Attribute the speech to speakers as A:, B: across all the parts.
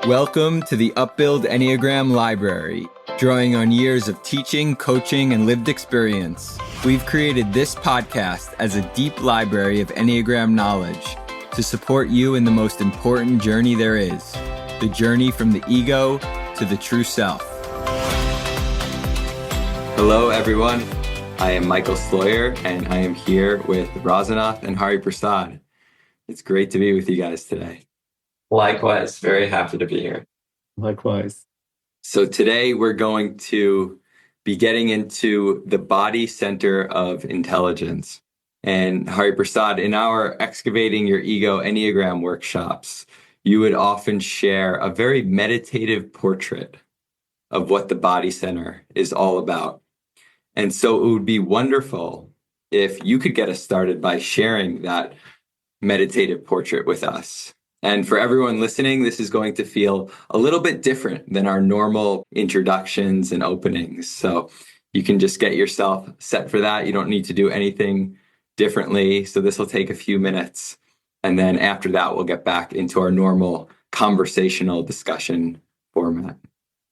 A: Welcome to the Upbuild Enneagram Library. Drawing on years of teaching, coaching, and lived experience, we've created this podcast as a deep library of Enneagram knowledge to support you in the most important journey there is, the journey from the ego to the true self. Hello, everyone. I am Michael Sloyer, and I am here with Rasanath and Hari Prasad. It's great to be with you guys today.
B: Likewise, very happy to be here.
C: Likewise.
A: So today we're going to be getting into the body center of intelligence. And Hari Prasad, in our Excavating Your Ego Enneagram workshops, you would often share a very meditative portrait of what the body center is all about. And so it would be wonderful if you could get us started by sharing that meditative portrait with us. And for everyone listening, this is going to feel a little bit different than our normal introductions and openings. So you can just get yourself set for that. You don't need to do anything differently. So this will take a few minutes. And then after that, we'll get back into our normal conversational discussion format.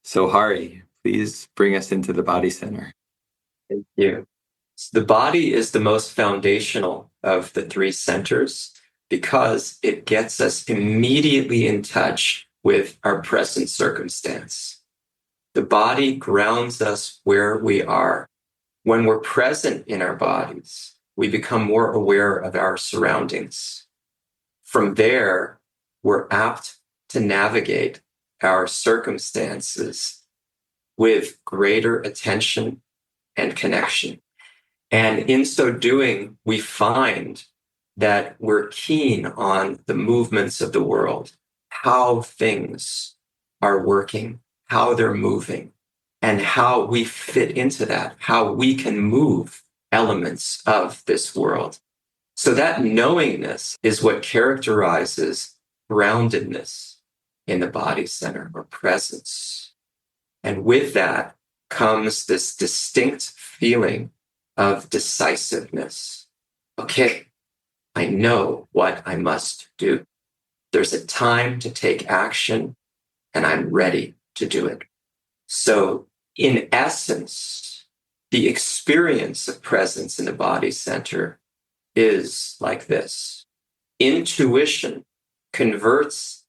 A: So Hari, please bring us into the body center.
B: Thank you. The body is the most foundational of the three centers, because it gets us immediately in touch with our present circumstance. The body grounds us where we are. When we're present in our bodies, we become more aware of our surroundings. From there, we're apt to navigate our circumstances with greater attention and connection. And in so doing, we find that we're keen on the movements of the world, how things are working, how they're moving, and how we fit into that, how we can move elements of this world. So that knowingness is what characterizes groundedness in the body center, or presence. And with that comes this distinct feeling of decisiveness. Okay, I know what I must do. There's a time to take action, and I'm ready to do it. So, in essence, the experience of presence in the body center is like this. Intuition converts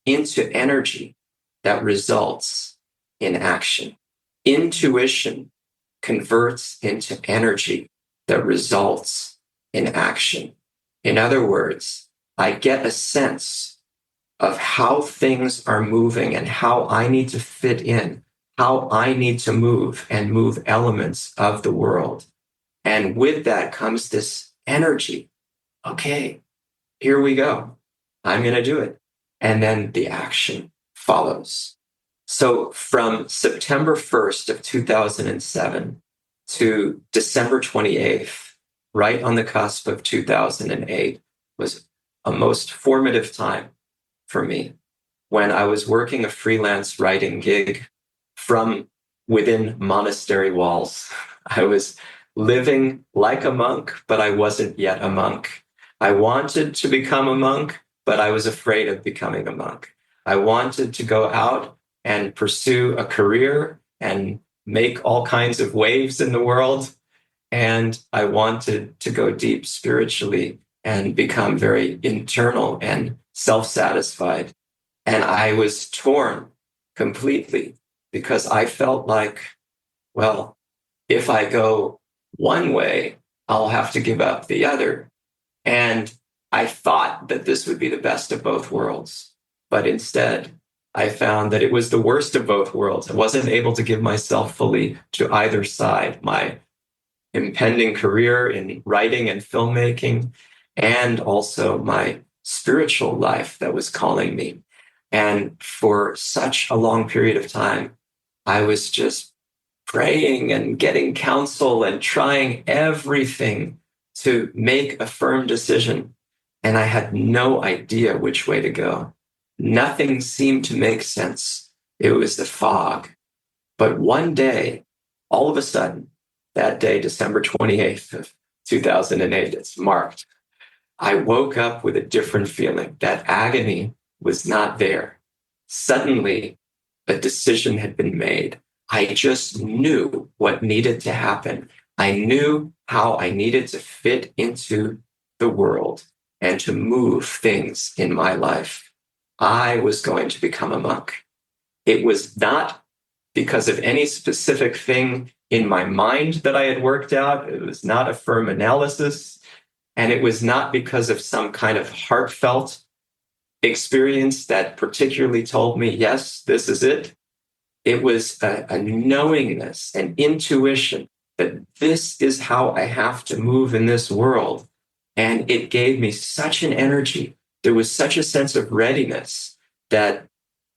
B: into energy that results in action. Intuition converts into energy that results in action. In other words, I get a sense of how things are moving and how I need to fit in, how I need to move and move elements of the world. And with that comes this energy. Okay, here we go. I'm going to do it. And then the action follows. So from September 1st of 2007 to December 28th, right on the cusp of 2008, was a most formative time for me when I was working a freelance writing gig from within monastery walls. I was living like a monk, but I wasn't yet a monk. I wanted to become a monk, but I was afraid of becoming a monk. I wanted to go out and pursue a career and make all kinds of waves in the world. And I wanted to go deep spiritually and become very internal and self-satisfied. And I was torn completely because I felt like, well, if I go one way, I'll have to give up the other. And I thought that this would be the best of both worlds. But instead, I found that it was the worst of both worlds. I wasn't able to give myself fully to either side. My impending career in writing and filmmaking, and also my spiritual life that was calling me. And for such a long period of time, I was just praying and getting counsel and trying everything to make a firm decision. And I had no idea which way to go. Nothing seemed to make sense. It was the fog. But one day, all of a sudden, that day, December 28th of 2008, it's marked. I woke up with a different feeling. That agony was not there. Suddenly, a decision had been made. I just knew what needed to happen. I knew how I needed to fit into the world and to move things in my life. I was going to become a monk. It was not because of any specific thing in my mind that I had worked out. It was not a firm analysis. And it was not because of some kind of heartfelt experience that particularly told me, yes, this is it. It was a knowingness, an intuition that this is how I have to move in this world. And it gave me such an energy. There was such a sense of readiness that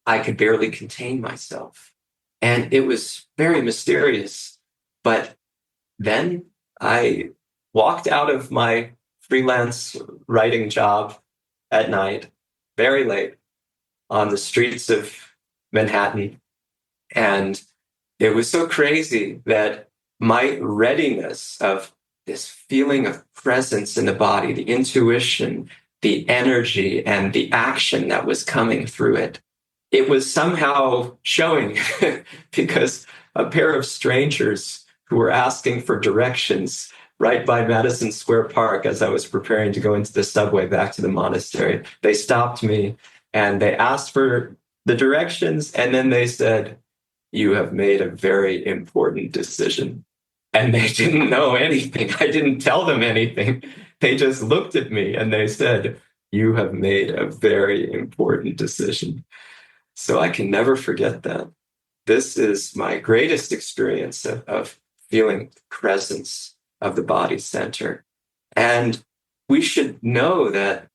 B: I could barely contain myself. And it was very mysterious. But then I walked out of my freelance writing job at night, very late, on the streets of Manhattan. And it was so crazy that my readiness of this feeling of presence in the body, the intuition, the energy, and the action that was coming through it, it was somehow showing because a pair of strangers who were asking for directions right by Madison Square Park as I was preparing to go into the subway back to the monastery, they stopped me and they asked for the directions. And then they said, "You have made a very important decision." And they didn't know anything. I didn't tell them anything. They just looked at me and they said, "You have made a very important decision." So I can never forget that. This is my greatest experience of feeling the presence of the body center. And we should know that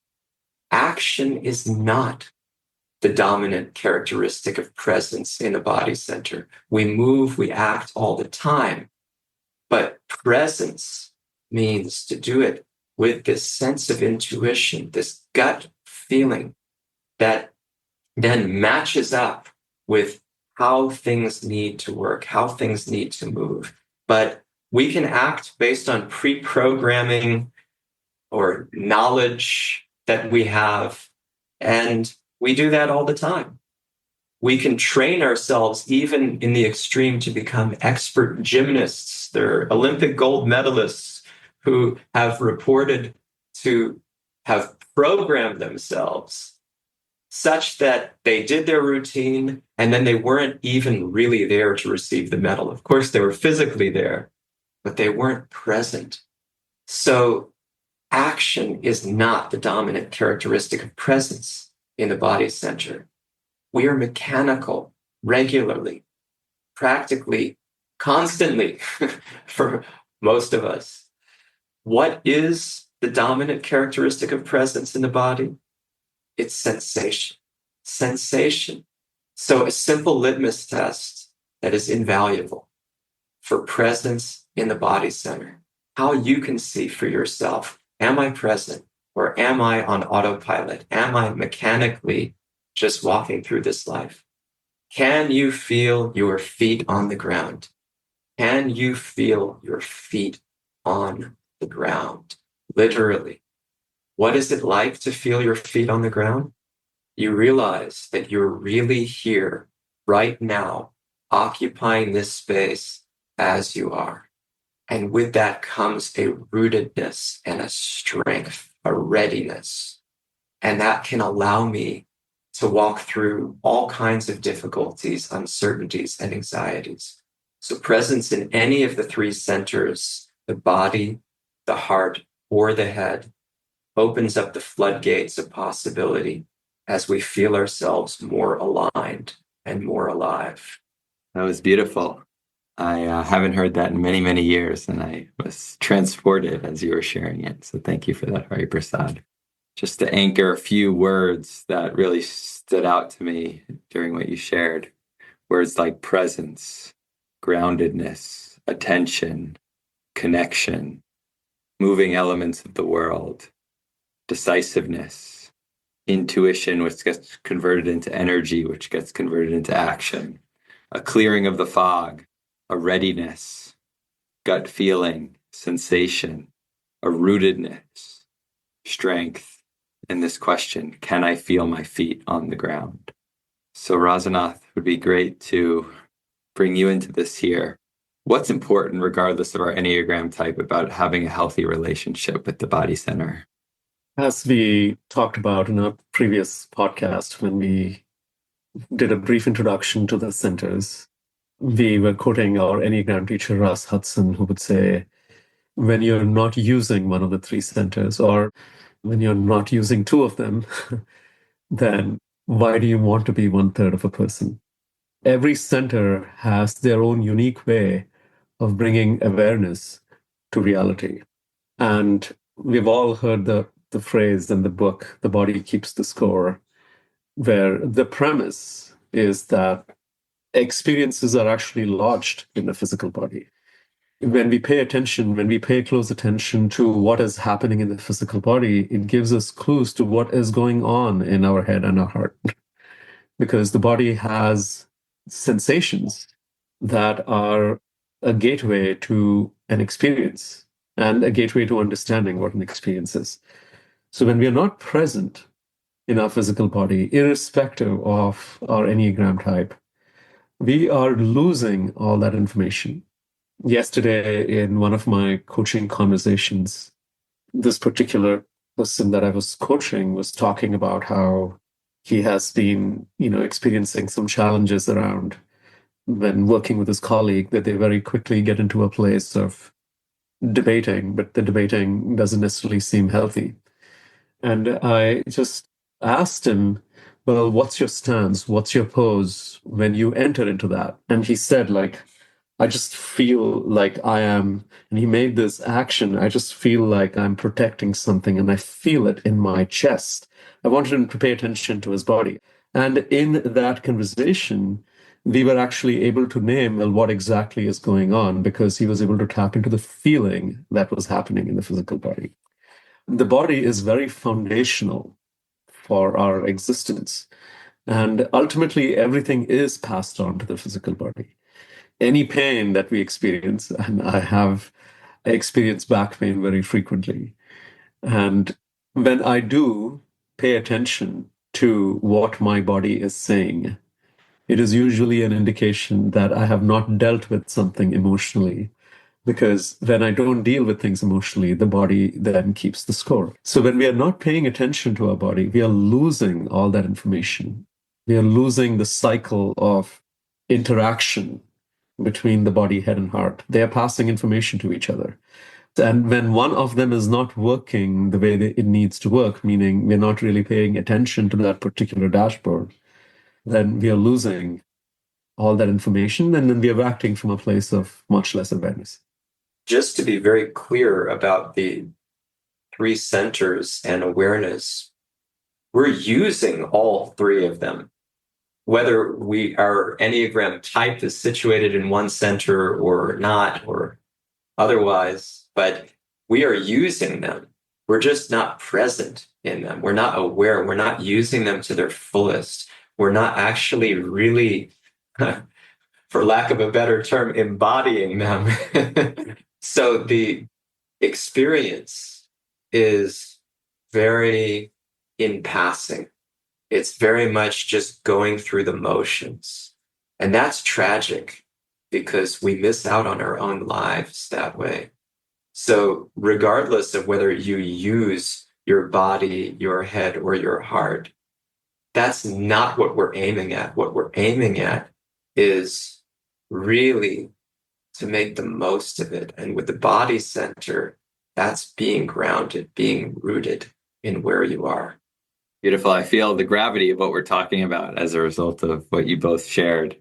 B: action is not the dominant characteristic of presence in the body center. We move, we act all the time. But presence means to do it with this sense of intuition, this gut feeling that then matches up with how things need to work, how things need to move. But we can act based on pre-programming or knowledge that we have, and we do that all the time. We can train ourselves even in the extreme to become expert gymnasts. There are Olympic gold medalists who have reported to have programmed themselves such that they did their routine and then they weren't even really there to receive the medal. Of course, they were physically there, but they weren't present. So action is not the dominant characteristic of presence in the body center. We are mechanical regularly, practically, constantly for most of us. What is the dominant characteristic of presence in the body? It's sensation. Sensation. So a simple litmus test that is invaluable for presence in the body center. How you can see for yourself, am I present or am I on autopilot? Am I mechanically just walking through this life? Can you feel your feet on the ground? Can you feel your feet on the ground? Literally. What is it like to feel your feet on the ground? You realize that you're really here right now, occupying this space as you are. And with that comes a rootedness and a strength, a readiness. And that can allow me to walk through all kinds of difficulties, uncertainties, and anxieties. So presence in any of the three centers, the body, the heart, or the head, opens up the floodgates of possibility as we feel ourselves more aligned and more alive.
A: That was beautiful. I haven't heard that in many, many years, and I was transported as you were sharing it. So thank you for that, Hari Prasad. Just to anchor a few words that really stood out to me during what you shared. Words like presence, groundedness, attention, connection, moving elements of the world, decisiveness, intuition, which gets converted into energy, which gets converted into action, a clearing of the fog, a readiness, gut feeling, sensation, a rootedness, strength, and this question, can I feel my feet on the ground? So, Rasanath, would be great to bring you into this here. What's important, regardless of our Enneagram type, about having a healthy relationship with the body center?
C: As we talked about in our previous podcast, when we did a brief introduction to the centers, we were quoting our Enneagram teacher, Russ Hudson, who would say, when you're not using one of the three centers, or when you're not using two of them, then why do you want to be one third of a person? Every center has their own unique way of bringing awareness to reality. And we've all heard the phrase in the book, The Body Keeps the Score, where the premise is that experiences are actually lodged in the physical body. When we pay attention, when we pay close attention to what is happening in the physical body, it gives us clues to what is going on in our head and our heart. Because the body has sensations that are a gateway to an experience and a gateway to understanding what an experience is. So when we are not present in our physical body, irrespective of our Enneagram type, we are losing all that information. Yesterday, in one of my coaching conversations, this particular person that I was coaching was talking about how he has been, experiencing some challenges around when working with his colleague, that they very quickly get into a place of debating, but the debating doesn't necessarily seem healthy. And I just asked him, well, what's your stance? What's your pose when you enter into that? And he said, I just feel like I am, and he made this action, I just feel like I'm protecting something and I feel it in my chest. I wanted him to pay attention to his body. And in that conversation, we were actually able to name, well, what exactly is going on, because he was able to tap into the feeling that was happening in the physical body. The body is very foundational for our existence. And ultimately, everything is passed on to the physical body. Any pain that we experience, and I experience back pain very frequently. And when I do pay attention to what my body is saying, it is usually an indication that I have not dealt with something emotionally. Because when I don't deal with things emotionally, the body then keeps the score. So when we are not paying attention to our body, we are losing all that information. We are losing the cycle of interaction between the body, head, and heart. They are passing information to each other. And when one of them is not working the way that it needs to work, meaning we're not really paying attention to that particular dashboard, then we are losing all that information, and then we are acting from a place of much less awareness.
B: Just to be very clear about the three centers and awareness, we're using all three of them. Whether our Enneagram type is situated in one center or not, or otherwise, but we are using them. We're just not present in them. We're not aware. We're not using them to their fullest. We're not actually really, for lack of a better term, embodying them. So the experience is very in passing. It's very much just going through the motions. And that's tragic because we miss out on our own lives that way. So regardless of whether you use your body, your head, or your heart, that's not what we're aiming at. What we're aiming at is really to make the most of it. And with the body center, that's being grounded, being rooted in where you are.
A: Beautiful. I feel the gravity of what we're talking about as a result of what you both shared.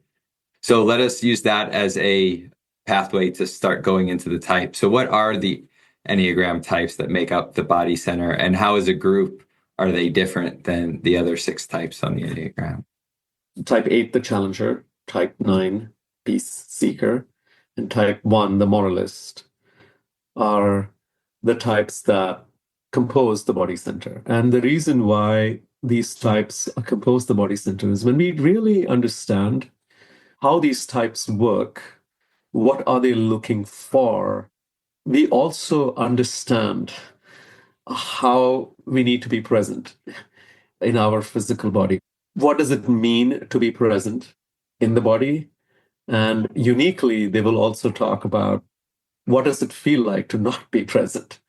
A: So let us use that as a pathway to start going into the type. So what are the Enneagram types that make up the body center, and how as a group are they different than the other 6 types on the Enneagram?
C: Type 8, the challenger, type 9, peace seeker, and type 1, the moralist, are the types that compose the body center. And the reason why these types compose the body center is when we really understand how these types work, what are they looking for, we also understand how we need to be present in our physical body. what does it mean to be present in the body? And uniquely, they will also talk about what does it feel like to not be present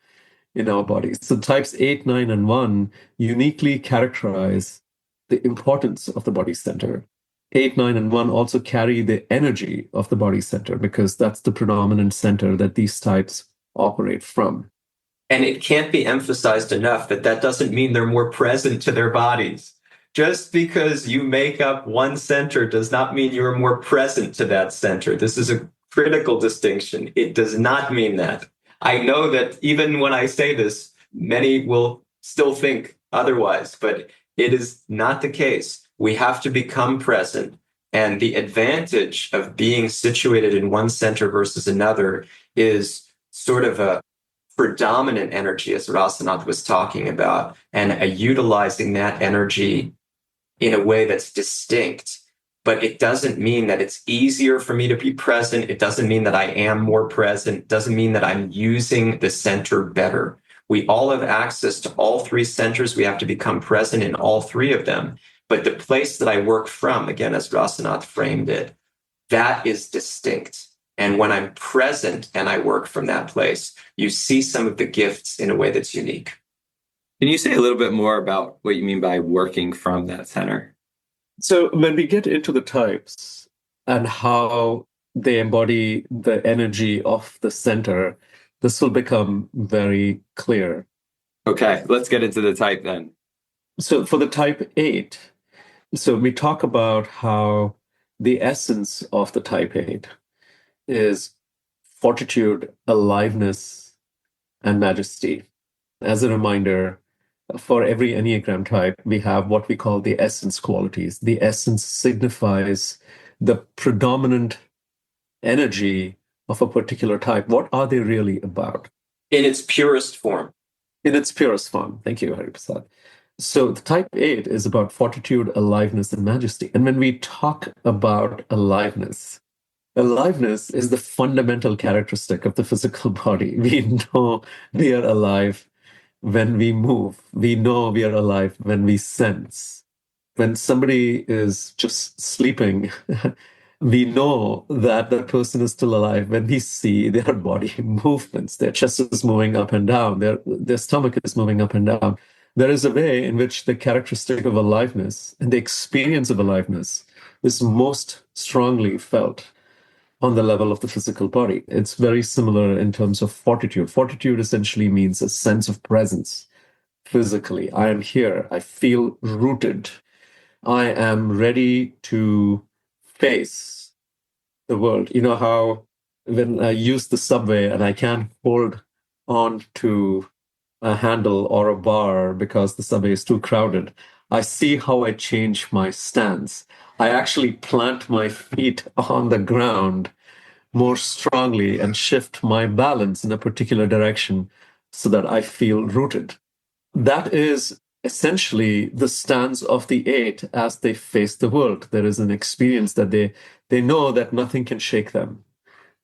C: in our bodies. So types 8, 9, and 1 uniquely characterize the importance of the body center. 8, 9, and 1 also carry the energy of the body center because that's the predominant center that these types operate from.
B: And it can't be emphasized enough that that doesn't mean they're more present to their bodies. Just because you make up one center does not mean you're more present to that center. This is a critical distinction. It does not mean that. I know that even when I say this, many will still think otherwise, but it is not the case. We have to become present. And the advantage of being situated in one center versus another is sort of a predominant energy, as Rasanath was talking about, and utilizing that energy in a way that's distinct. But it doesn't mean that it's easier for me to be present. It doesn't mean that I am more present. It doesn't mean that I'm using the center better. We all have access to all three centers. We have to become present in all three of them. But the place that I work from, again, as Rasanath framed it, that is distinct. And when I'm present and I work from that place, you see some of the gifts in a way that's unique.
A: Can you say a little bit more about what you mean by working from that center?
C: So when we get into the types and how they embody the energy of the center, this will become very clear.
A: Okay, let's get into the type then.
C: So for the type 8, so we talk about how the essence of the type 8 is fortitude, aliveness, and majesty. As a reminder, for every Enneagram type, we have what we call the essence qualities. The essence signifies the predominant energy of a particular type. What are they really about?
B: In its purest form.
C: In its purest form. Thank you, Hari Prasad. So the type 8 is about fortitude, aliveness, and majesty. And when we talk about aliveness is the fundamental characteristic of the physical body. We know we are alive when we move. We know we are alive when we sense. When somebody is just sleeping, we know that the person is still alive when we see their body movements. Their chest is moving up and down. Their stomach is moving up and down. There is a way in which the characteristic of aliveness and the experience of aliveness is most strongly felt on the level of the physical body. It's very similar in terms of fortitude. Fortitude essentially means a sense of presence physically. I am here. I feel rooted. I am ready to face the world. You know how when I use the subway and I can't hold on to a handle or a bar because the subway is too crowded, I see how I change my stance. I actually plant my feet on the ground more strongly and shift my balance in a particular direction so that I feel rooted. That is essentially the stance of the 8 as they face the world. There is an experience that they know that nothing can shake them.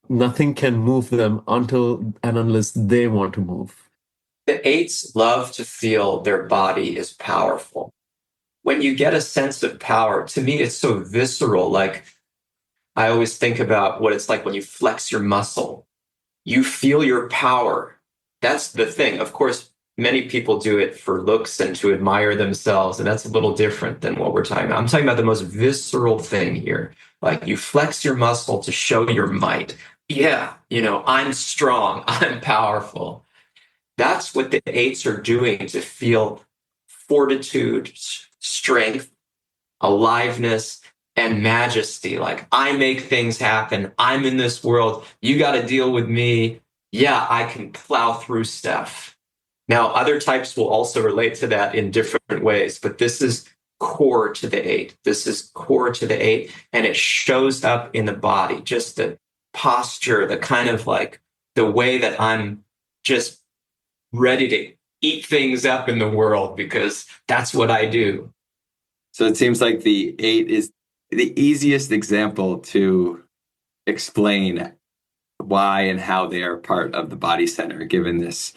C: Nothing can move them until and unless they want to move.
B: The 8s love to feel their body is powerful. When you get a sense of power, to me, it's so visceral. Like, I always think about what it's like when you flex your muscle. You feel your power. That's the thing. Of course, many people do it for looks and to admire themselves, and that's a little different than what we're talking about. I'm talking about the most visceral thing here. Like, you flex your muscle to show your might. Yeah, I'm strong. I'm powerful. That's what the 8s are doing to feel fortitude, strength, aliveness, and majesty. Like, I make things happen. I'm in this world. You got to deal with me. Yeah, I can plow through stuff. Now, other types will also relate to that in different ways, but this is core to the 8. This is core to the 8, and it shows up in the body, just the posture, the kind of like the way that I'm just ready to eat things up in the world because that's what I do.
A: So it seems like the 8 is the easiest example to explain why and how they are part of the body center, given this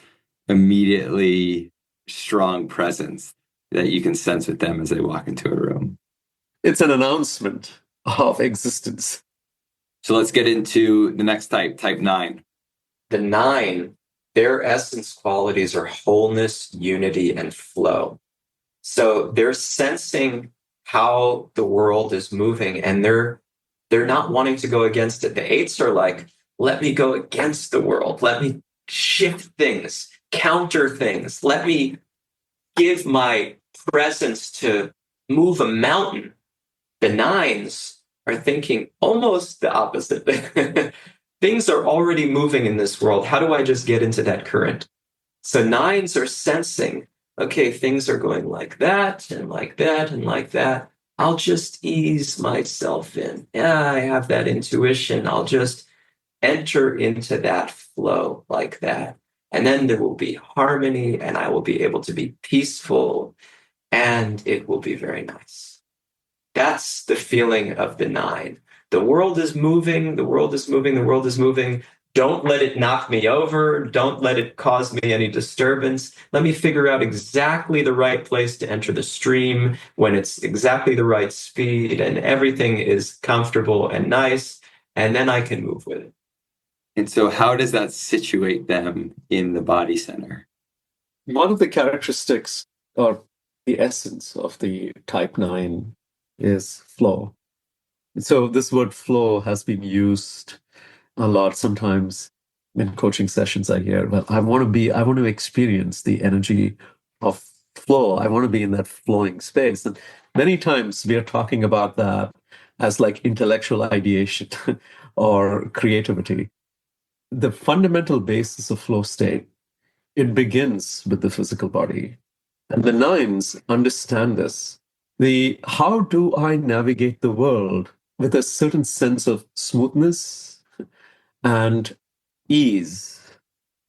A: immediately strong presence that you can sense with them as they walk into a room.
C: It's an announcement of existence.
A: So let's get into the next type, type 9.
B: The 9, their essence qualities are wholeness, unity, and flow. So they're sensing how the world is moving, and they're not wanting to go against it. The 8s are like, let me go against the world. Let me shift things, counter things. Let me give my presence to move a mountain. The 9s are thinking almost the opposite. Things are already moving in this world. How do I just get into that current? So 9s are sensing, okay, things are going like that and like that and like that. I'll just ease myself in. Yeah, I have that intuition. I'll just enter into that flow like that. And then there will be harmony, and I will be able to be peaceful, and it will be very nice. That's the feeling of the 9. The world is moving, the world is moving, the world is moving. Don't let it knock me over. Don't let it cause me any disturbance. Let me figure out exactly the right place to enter the stream when it's exactly the right speed and everything is comfortable and nice, and then I can move with it.
A: And so how does that situate them in the body center?
C: One of the characteristics or the essence of the type 9 is flow. So this word flow has been used a lot sometimes in coaching sessions. I hear, well, I want to experience the energy of flow. I want to be in that flowing space. And many times we are talking about that as like intellectual ideation or creativity. The fundamental basis of flow state, it begins with the physical body. And the 9s understand this. How do I navigate the world with a certain sense of smoothness and ease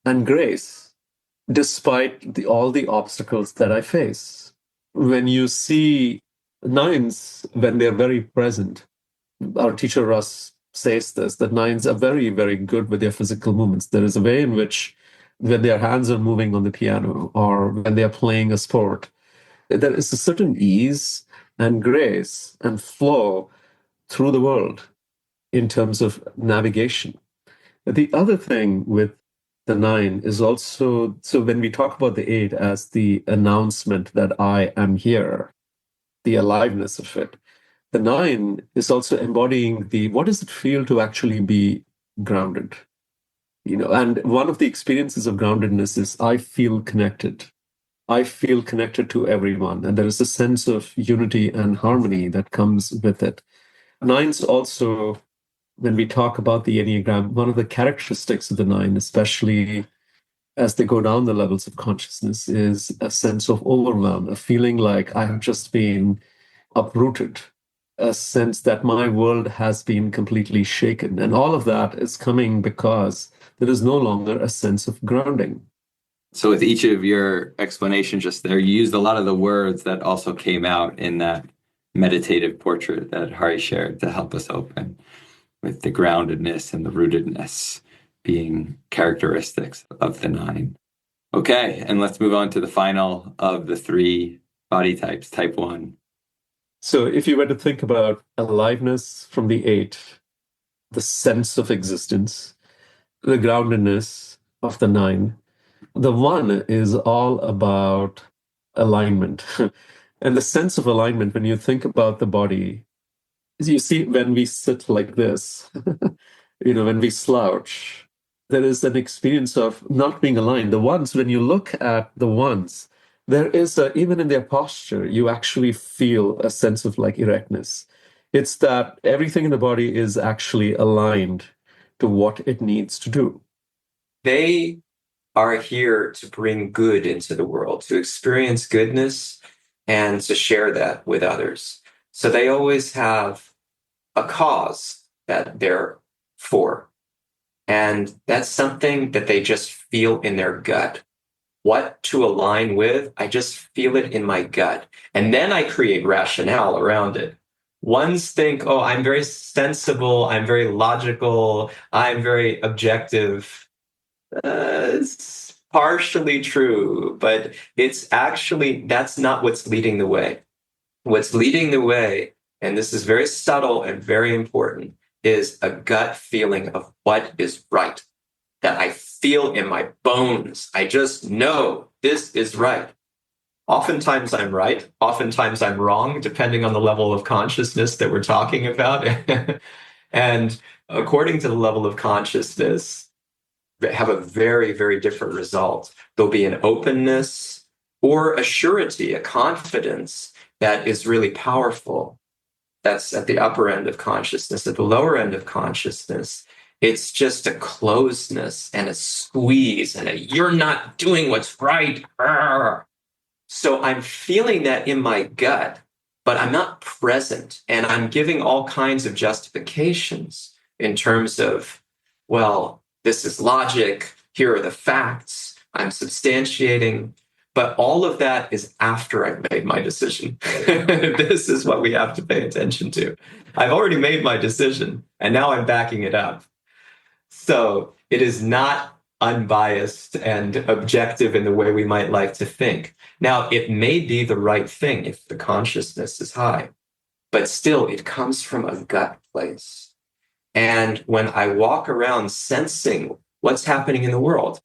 C: and grace, despite all the obstacles that I face? When you see 9s, when they're very present, our teacher Russ says this, that 9s are very, very good with their physical movements. There is a way in which when their hands are moving on the piano or when they are playing a sport, there is a certain ease and grace and flow through the world in terms of navigation. The other thing with the 9 is also, so when we talk about the 8 as the announcement that I am here, the aliveness of it, the 9 is also embodying what does it feel to actually be grounded? And one of the experiences of groundedness is I feel connected. I feel connected to everyone. And there is a sense of unity and harmony that comes with it. 9s also, when we talk about the Enneagram, one of the characteristics of the 9, especially as they go down the levels of consciousness, is a sense of overwhelm, a feeling like I have just been uprooted, a sense that my world has been completely shaken. And all of that is coming because there is no longer a sense of grounding.
A: So with each of your explanations just there, you used a lot of the words that also came out in that meditative portrait that Hari shared to help us open, with the groundedness and the rootedness being characteristics of the 9. Okay, and let's move on to the final of the 3 body types, type 1.
C: So if you were to think about aliveness from the 8, the sense of existence, the groundedness of the 9, the 1 is all about alignment. And the sense of alignment, when you think about the body, is you see when we sit like this, when we slouch, there is an experience of not being aligned. The 1s, when you look at the 1s, there is even in their posture, you actually feel a sense of like erectness. It's that everything in the body is actually aligned to what it needs to do.
B: They are here to bring good into the world, to experience goodness and to share that with others. So they always have a cause that they're for. And that's something that they just feel in their gut. What to align with, I just feel it in my gut. And then I create rationale around it. 1s think, oh, I'm very sensible, I'm very logical, I'm very objective. It's partially true, but it's actually, that's not what's leading the way. What's leading the way and this is very subtle and very important, is a gut feeling of what is right, that I feel in my bones. I just know this is right. Oftentimes I'm right. Oftentimes I'm wrong, depending on the level of consciousness that we're talking about. And according to the level of consciousness, have a very, very different result. There'll be an openness or a surety, a confidence that is really powerful. That's at the upper end of consciousness. At the lower end of consciousness, it's just a closeness and a squeeze and a you're not doing what's right. Arr. So I'm feeling that in my gut, but I'm not present. And I'm giving all kinds of justifications in terms of, well, this is logic. Here are the facts. I'm substantiating. But all of that is after I've made my decision. This is what we have to pay attention to. I've already made my decision, and now I'm backing it up. So it is not unbiased and objective in the way we might like to think. Now, it may be the right thing if the consciousness is high, but still it comes from a gut place. And when I walk around sensing what's happening in the world,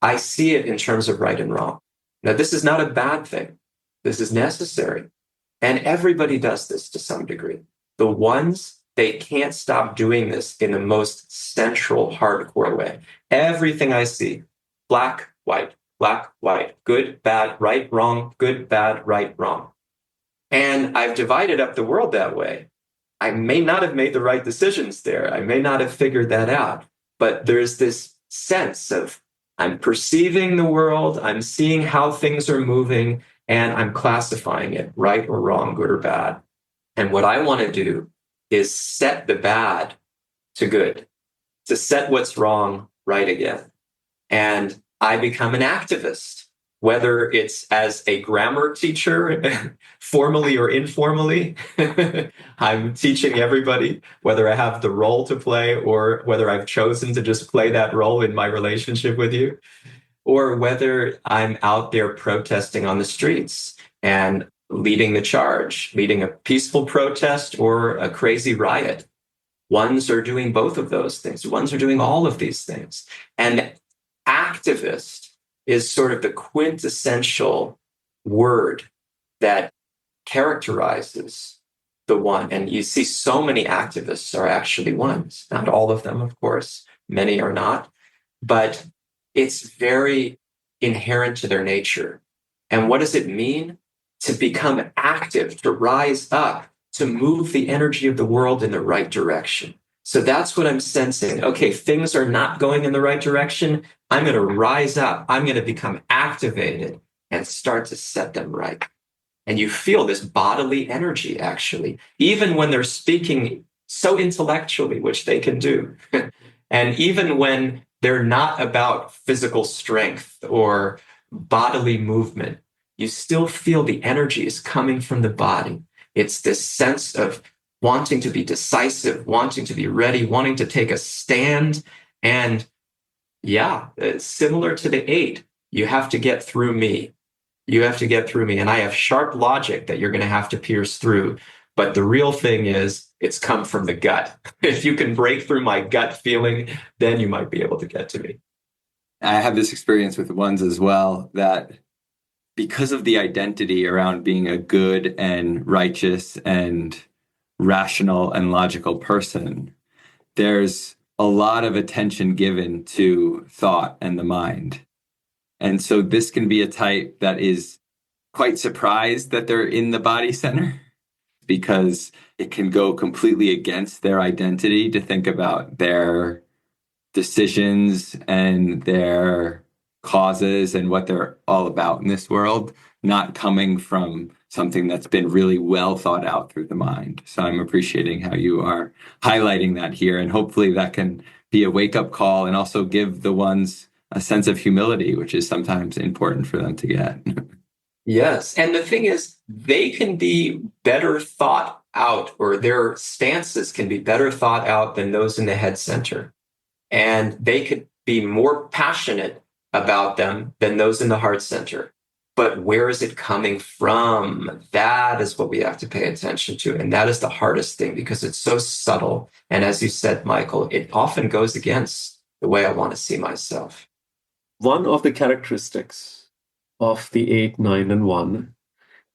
B: I see it in terms of right and wrong. Now, this is not a bad thing. This is necessary. And everybody does this to some degree. The ones, they can't stop doing this in the most central, hardcore way. Everything I see, black, white, good, bad, right, wrong, good, bad, right, wrong. And I've divided up the world that way. I may not have made the right decisions there. I may not have figured that out. But there's this sense of I'm perceiving the world, I'm seeing how things are moving, and I'm classifying it right or wrong, good or bad. And what I want to do is set the bad to good, to set what's wrong right again. And I become an activist, whether it's as a grammar teacher, formally or informally. I'm teaching everybody, whether I have the role to play or whether I've chosen to just play that role in my relationship with you, or whether I'm out there protesting on the streets and leading the charge, leading a peaceful protest or a crazy riot. Ones are doing both of those things. Ones are doing all of these things. And activist is sort of the quintessential word that characterizes the one. And you see so many activists are actually ones. Not all of them, of course. Many are not. But it's very inherent to their nature. And what does it mean? To become active, to rise up, to move the energy of the world in the right direction. So that's what I'm sensing. Okay, things are not going in the right direction. I'm going to rise up. I'm going to become activated and start to set them right. And you feel this bodily energy, actually, even when they're speaking so intellectually, which they can do. And even when they're not about physical strength or bodily movement, you still feel the energy is coming from the body. It's this sense of wanting to be decisive, wanting to be ready, wanting to take a stand. And yeah, it's similar to the 8. You have to get through me. You have to get through me. And I have sharp logic that you're going to have to pierce through. But the real thing is, it's come from the gut. If you can break through my gut feeling, then you might be able to get to me.
A: I have this experience with ones as well, that because of the identity around being a good and righteous and rational and logical person, there's a lot of attention given to thought and the mind. And so this can be a type that is quite surprised that they're in the body center, because it can go completely against their identity to think about their decisions and their causes and what they're all about in this world, not coming from something that's been really well thought out through the mind. So I'm appreciating how you are highlighting that here, and hopefully that can be a wake-up call and also give the ones a sense of humility, which is sometimes important for them to get.
B: Yes. And the thing is, they can be better thought out, or their stances can be better thought out than those in the head center. And they could be more passionate about them than those in the heart center. But where is it coming from? That is what we have to pay attention to. And that is the hardest thing because it's so subtle. And as you said, Michael, it often goes against the way I want to see myself.
C: One of the characteristics of the 8, 9, and 1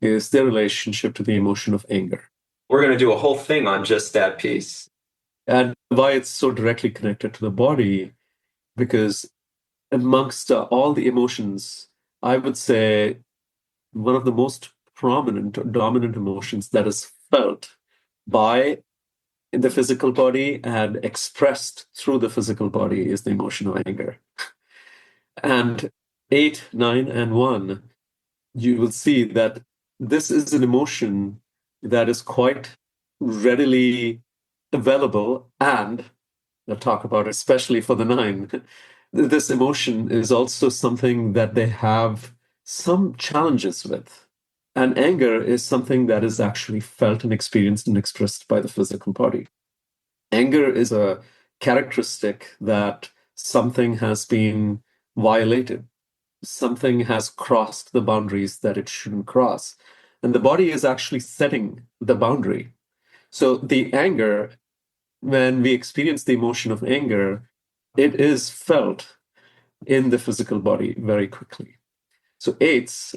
C: is their relationship to the emotion of anger.
B: We're going to do a whole thing on just that piece.
C: And why it's so directly connected to the body, because amongst all the emotions, I would say one of the most prominent or dominant emotions that is felt by the physical body and expressed through the physical body is the emotion of anger. And 8, 9, and 1, you will see that this is an emotion that is quite readily available. And I'll talk about it, especially for the 9. This emotion is also something that they have some challenges with. And anger is something that is actually felt and experienced and expressed by the physical body. Anger is a characteristic that something has been violated. Something has crossed the boundaries that it shouldn't cross. And the body is actually setting the boundary. So the anger, when we experience the emotion of anger, it is felt in the physical body very quickly. So 8s,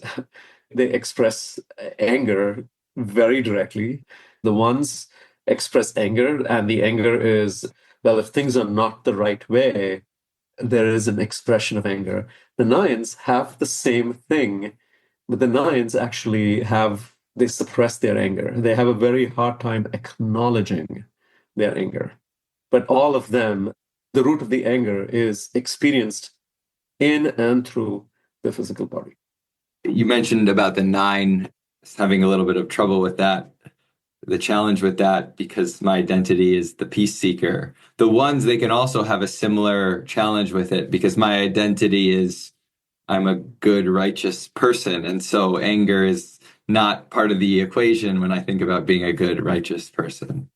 C: they express anger very directly. The 1s express anger, and the anger is, well, if things are not the right way, there is an expression of anger. The 9s have the same thing, but the 9s actually they suppress their anger. They have a very hard time acknowledging their anger. But all of them, the root of the anger is experienced in and through the physical body.
A: You mentioned about the 9 having a little bit of trouble with that, the challenge with that, because my identity is the peace seeker. The 1s, they can also have a similar challenge with it because my identity is I'm a good, righteous person. And so anger is not part of the equation when I think about being a good, righteous person.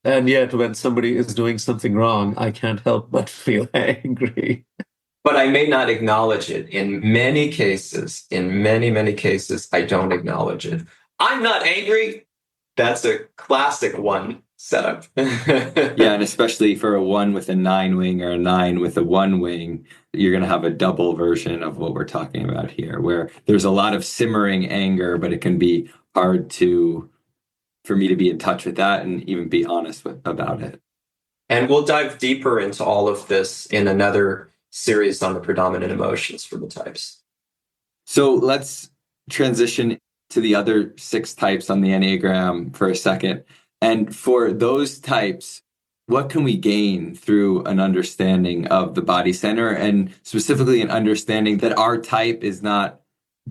C: And yet, when somebody is doing something wrong, I can't help but feel angry.
B: But I may not acknowledge it. In many cases, in many, many cases, I don't acknowledge it. I'm not angry. That's a classic 1 setup.
A: Yeah, and especially for a 1 with a 9 wing or a 9 with a 1 wing, you're going to have a double version of what we're talking about here, where there's a lot of simmering anger, but it can be hard for me to be in touch with that and even be honest about it.
B: And we'll dive deeper into all of this in another series on the predominant emotions for the types.
A: So let's transition to the other 6 types on the Enneagram for a second. And for those types, what can we gain through an understanding of the body center, and specifically an understanding that our type is not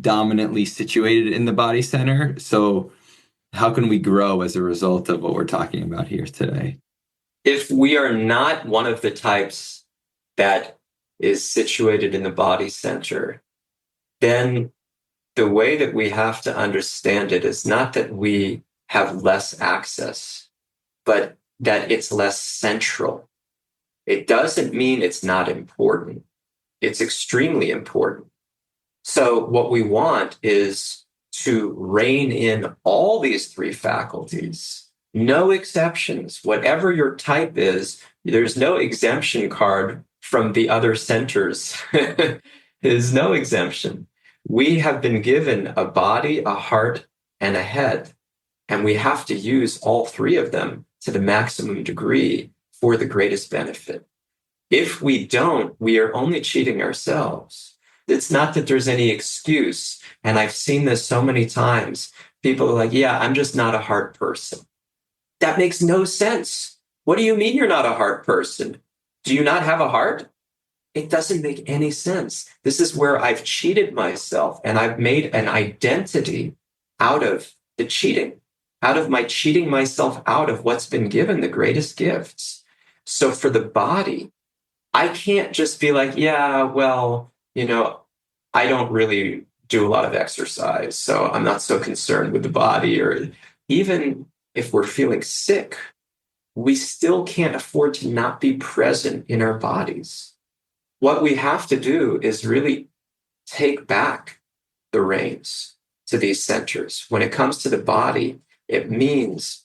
A: dominantly situated in the body center? So how can we grow as a result of what we're talking about here today?
B: If we are not one of the types that is situated in the body center, then the way that we have to understand it is not that we have less access, but that it's less central. It doesn't mean it's not important. It's extremely important. So what we want is to rein in all these 3 faculties, no exceptions. Whatever your type is, there's no exemption card from the other centers. There's no exemption. We have been given a body, a heart, and a head, and we have to use all 3 of them to the maximum degree for the greatest benefit. If we don't, we are only cheating ourselves. It's not that there's any excuse. And I've seen this so many times. People are like, yeah, I'm just not a heart person. That makes no sense. What do you mean you're not a heart person? Do you not have a heart? It doesn't make any sense. This is where I've cheated myself, and I've made an identity out of the cheating, out of my cheating myself out of what's been given, the greatest gifts. So for the body, I can't just be like, yeah, well, I don't really do a lot of exercise, so I'm not so concerned with the body. Or even if we're feeling sick, we still can't afford to not be present in our bodies. What we have to do is really take back the reins to these centers. When it comes to the body, it means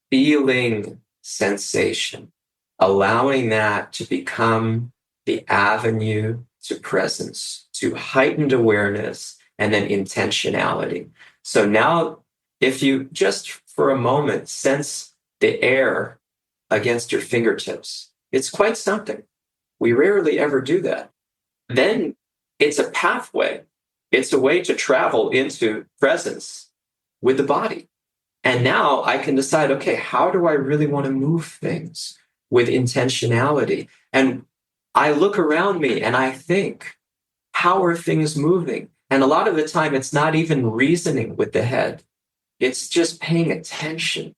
B: feeling sensation, allowing that to become the avenue to presence, to heightened awareness, and then intentionality. So now, if you just for a moment sense the air against your fingertips, it's quite something. We rarely ever do that. Then it's a pathway. It's a way to travel into presence with the body. And now I can decide, okay, how do I really want to move things with intentionality? And I look around me and I think, how are things moving? And a lot of the time, it's not even reasoning with the head. It's just paying attention.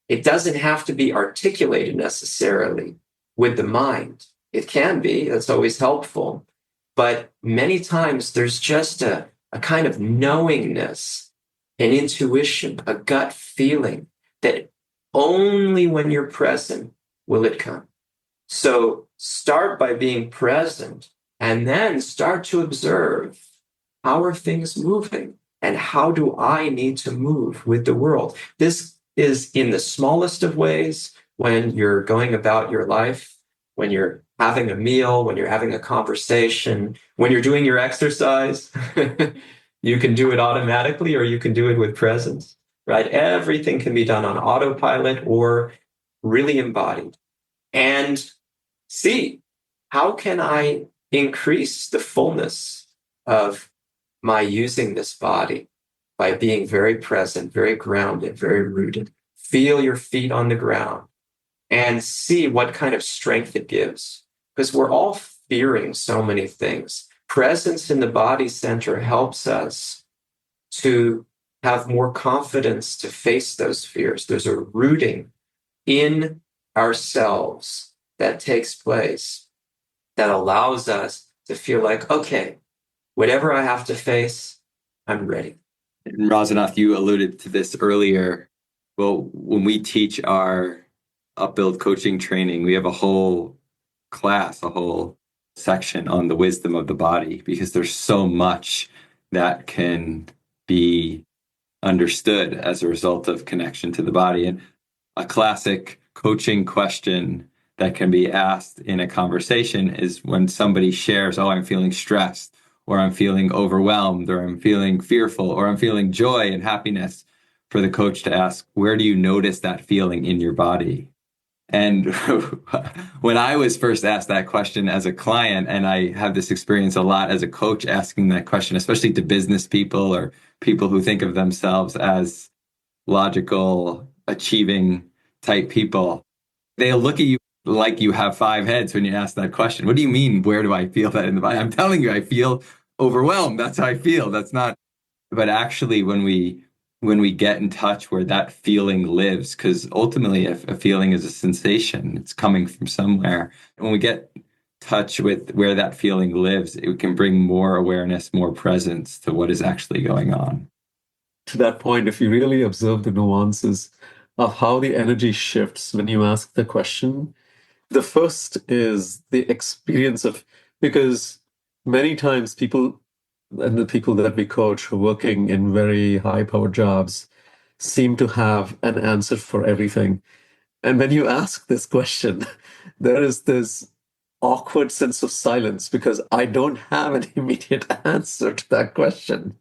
B: It doesn't have to be articulated necessarily with the mind. It can be, that's always helpful. But many times there's just a kind of knowingness, an intuition, a gut feeling that only when you're present will it come. So start by being present and then start to observe, how are things moving and how do I need to move with the world? This is in the smallest of ways, when you're going about your life, when you're having a meal, when you're having a conversation, when you're doing your exercise. You can do it automatically or you can do it with presence, right? Everything can be done on autopilot or really embodied. And see, how can I increase the fullness of my using this body by being very present, very grounded, very rooted? Feel your feet on the ground and see what kind of strength it gives. Because we're all fearing so many things. Presence in the body center helps us to have more confidence to face those fears. There's a rooting in ourselves that takes place that allows us to feel like, okay, whatever I have to face, I'm ready.
A: And Rasanath, you alluded to this earlier. Well, when we teach our upbuild coaching training, we have a whole class, a whole section on the wisdom of the body, because there's so much that can be understood as a result of connection to the body. And a classic coaching question that can be asked in a conversation is when somebody shares, oh, I'm feeling stressed, or I'm feeling overwhelmed, or I'm feeling fearful, or I'm feeling joy and happiness, for the coach to ask, where do you notice that feeling in your body? And when I was first asked that question as a client, and I have this experience a lot as a coach asking that question, especially to business people or people who think of themselves as logical, achieving type people, they'll look at you like you have 5 heads when you ask that question. What do you mean, where do I feel that in the body? I'm telling you, I feel overwhelmed. That's how I feel. That's not, but actually when we get in touch where that feeling lives, because ultimately a feeling is a sensation, it's coming from somewhere. When we get in touch with where that feeling lives, it can bring more awareness, more presence to what is actually going on.
C: To that point, if you really observe the nuances of how the energy shifts when you ask the question, the first is the experience of, because many times people, and the people that we coach who are working in very high-powered jobs, seem to have an answer for everything. And when you ask this question, there is this awkward sense of silence because I don't have an immediate answer to that question.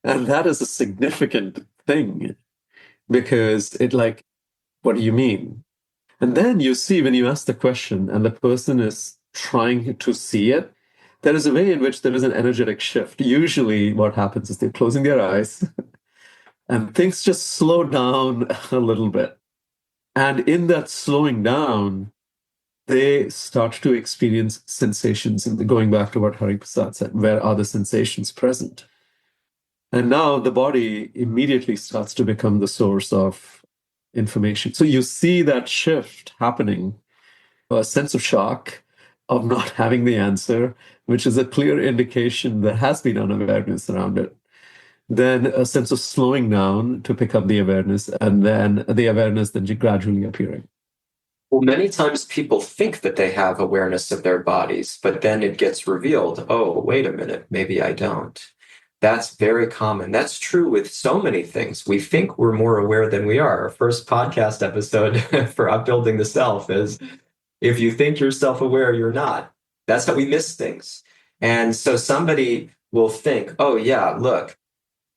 C: And that is a significant thing because what do you mean? And then you see when you ask the question and the person is trying to see it, there is a way in which there is an energetic shift. Usually what happens is they're closing their eyes and things just slow down a little bit. And in that slowing down, they start to experience sensations. And going back to what Hari Prasad said, where are the sensations present? And now the body immediately starts to become the source of information. So you see that shift happening, a sense of shock of not having the answer, which is a clear indication there has been unawareness around it. Then a sense of slowing down to pick up the awareness, and then the awareness then gradually appearing.
B: Well, many times people think that they have awareness of their bodies, but then it gets revealed, oh, wait a minute, maybe I don't. That's very common. That's true with so many things. We think we're more aware than we are. Our first podcast episode for Upbuilding the Self is, if you think you're self-aware, you're not. That's how we miss things. And so somebody will think, oh yeah, look,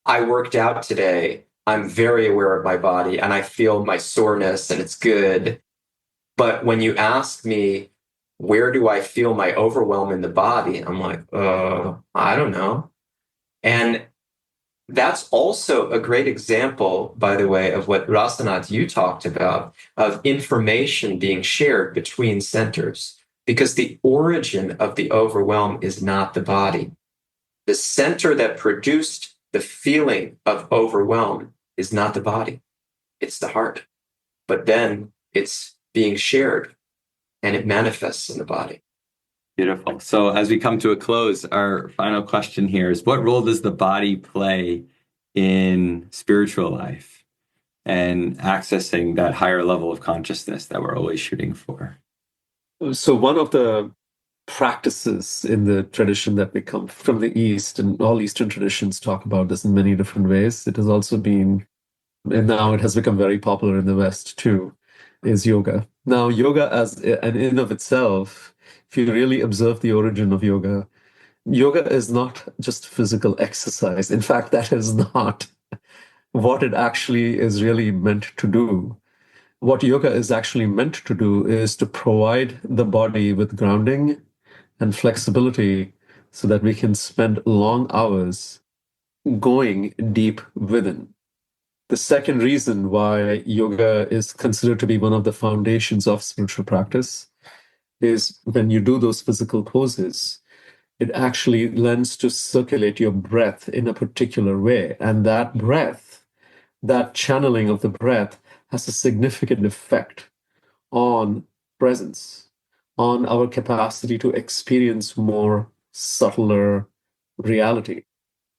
B: I worked out today. I'm very aware of my body and I feel my soreness and it's good. But when you ask me, where do I feel my overwhelm in the body? I'm like, I don't know. And that's also a great example, by the way, of what Rasanath you talked about, of information being shared between centers, because the origin of the overwhelm is not the body. The center that produced the feeling of overwhelm is not the body, it's the heart. But then it's being shared and it manifests in the body.
A: Beautiful. So as we come to a close, our final question here is, what role does the body play in spiritual life and accessing that higher level of consciousness that we're always shooting for?
C: So one of the practices in the tradition that we come from the East, and all Eastern traditions talk about this in many different ways. It has also been, and now it has become very popular in the West too, is yoga. Now, yoga as an in of itself, if you really observe the origin of yoga, yoga is not just physical exercise. In fact, that is not what it actually is really meant to do. What yoga is actually meant to do is to provide the body with grounding and flexibility so that we can spend long hours going deep within. The second reason why yoga is considered to be one of the foundations of spiritual practice is when you do those physical poses, it actually lends to circulate your breath in a particular way. And that breath, that channeling of the breath, has a significant effect on presence, on our capacity to experience more subtler reality.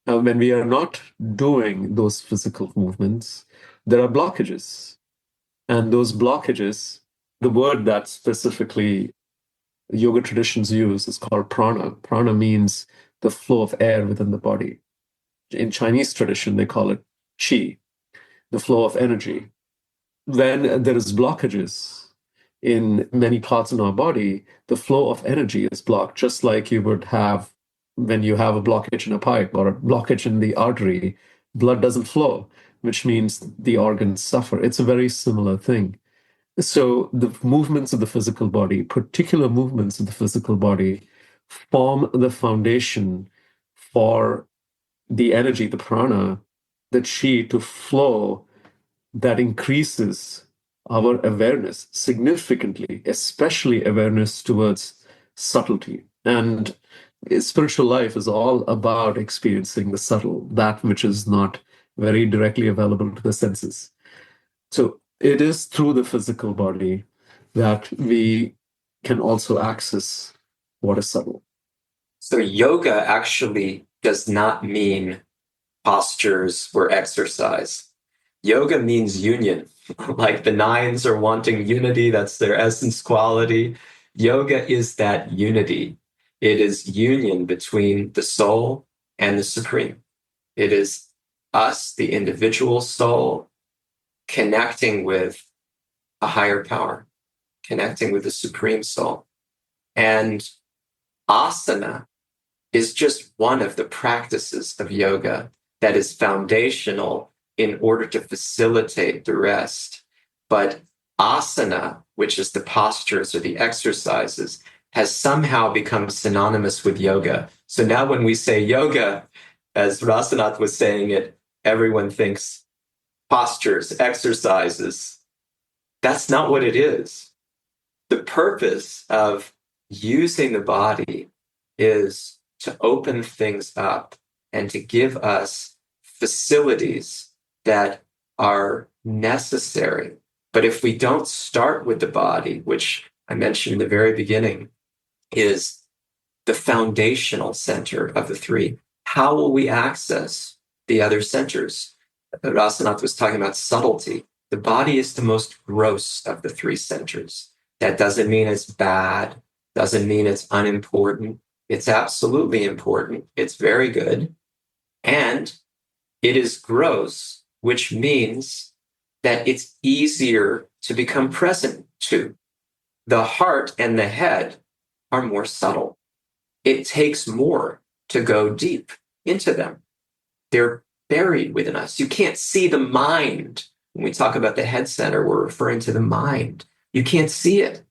C: Now, when we are not doing those physical movements, there are blockages. And those blockages, the word that specifically yoga traditions use is called prana. Prana means the flow of air within the body. In Chinese tradition, they call it qi, the flow of energy. When there is blockages in many parts in our body, the flow of energy is blocked, just like you would have when you have a blockage in a pipe or a blockage in the artery, blood doesn't flow, which means the organs suffer. It's a very similar thing. So the movements of the physical body, particular movements of the physical body, form the foundation for the energy, the prana, the chi to flow, that increases our awareness significantly, especially awareness towards subtlety. And spiritual life is all about experiencing the subtle, that which is not very directly available to the senses. So it is through the physical body that we can also access what is subtle.
B: So yoga actually does not mean postures or exercise. Yoga means union. Like the nines are wanting unity, that's their essence quality. Yoga is that unity. It is union between the soul and the supreme. It is us, the individual soul, connecting with a higher power, connecting with the supreme soul. And asana is just one of the practices of yoga that is foundational in order to facilitate the rest. But asana, which is the postures or the exercises, has somehow become synonymous with yoga. So now when we say yoga, as Rasanath was saying it, everyone thinks postures, exercises. That's not what it is. The purpose of using the body is to open things up and to give us facilities that are necessary. But if we don't start with the body, which I mentioned in the very beginning, is the foundational center of the three, how will we access the other centers? Rasanath was talking about subtlety. The body is the most gross of the three centers. That doesn't mean it's bad, doesn't mean it's unimportant. It's absolutely important. It's very good. And it gross, which means that it's easier to become present to. The heart and the head are more subtle. It takes more to go deep into them. They're buried within us. You can't see the mind. When we talk about the head center, we're referring to the mind. You can't see it.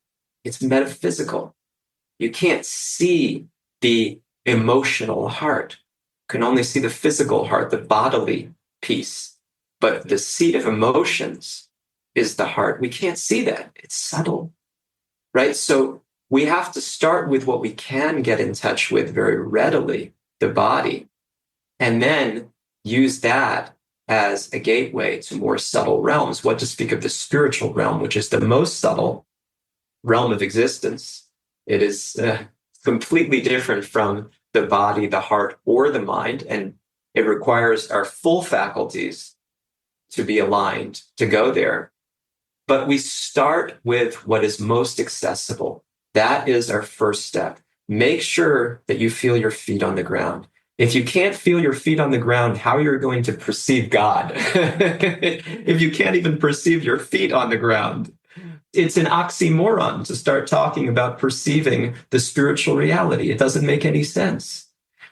B: It's metaphysical. You can't see the emotional heart. You can only see the physical heart, the bodily piece. But the seat of emotions is the heart. We can't see that. It's subtle, right? So we have to start with what we can get in touch with very readily, the body, and then use that as a gateway to more subtle realms. What to speak of the spiritual realm, which is the most subtle realm of existence. It is completely different from the body, the heart, or the mind, and it requires our full faculties to be aligned to go there. But we start with what is most accessible. That is our first step. Make sure that you feel your feet on the ground. If you can't feel your feet on the ground, how are you going to perceive God? If you can't even perceive your feet on the ground, it's an oxymoron to start talking about perceiving the spiritual reality. It doesn't make any sense.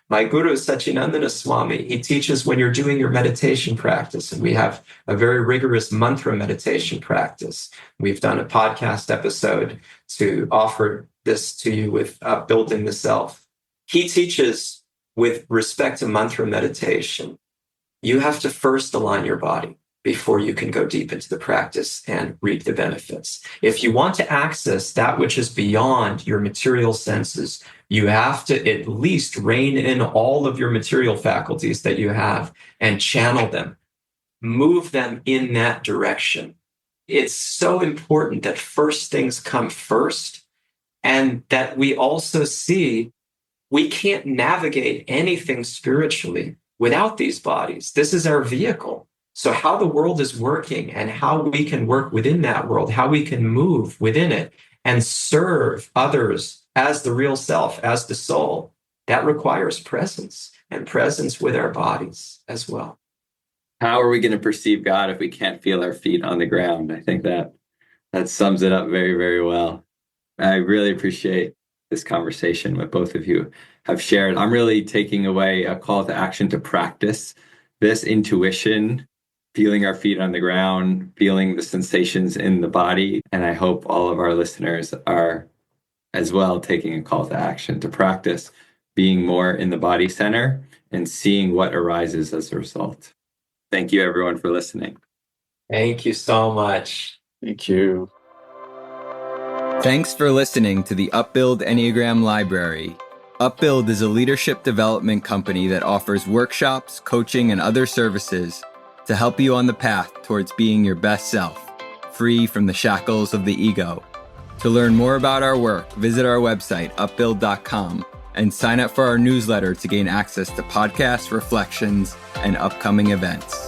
B: My guru, Satchidananda Swami, he teaches when you're doing your meditation practice, and we have a very rigorous mantra meditation practice. We've done a podcast episode to offer this to you with Building the Self. He teaches with respect to mantra meditation, you have to first align your body before you can go deep into the practice and reap the benefits. If you want to access that which is beyond your material senses, you have to at least rein in all of your material faculties that you have and channel them, move them in that direction. It's so important that first things come first, and that we also see we can't navigate anything spiritually without these bodies. This is our vehicle. So how the world is working and how we can work within that world, how we can move within it and serve others as the real self, as the soul, that requires presence, and presence with our bodies as well.
A: How are we going to perceive God if we can't feel our feet on the ground? I think that sums it up very, very well. I really appreciate this conversation what both of you have shared. I'm really taking away a call to action to practice this intuition, feeling our feet on the ground, feeling the sensations in the body. And I hope all of our listeners are as well taking a call to action to practice being more in the body center and seeing what arises as a result. Thank you, everyone, for listening.
B: Thank you so much.
C: Thank you.
A: Thanks for listening to the Upbuild Enneagram Library. Upbuild is a leadership development company that offers workshops, coaching, and other services to help you on the path towards being your best self, free from the shackles of the ego. To learn more about our work, visit our website, upbuild.com, and sign up for our newsletter to gain access to podcasts, reflections, and upcoming events.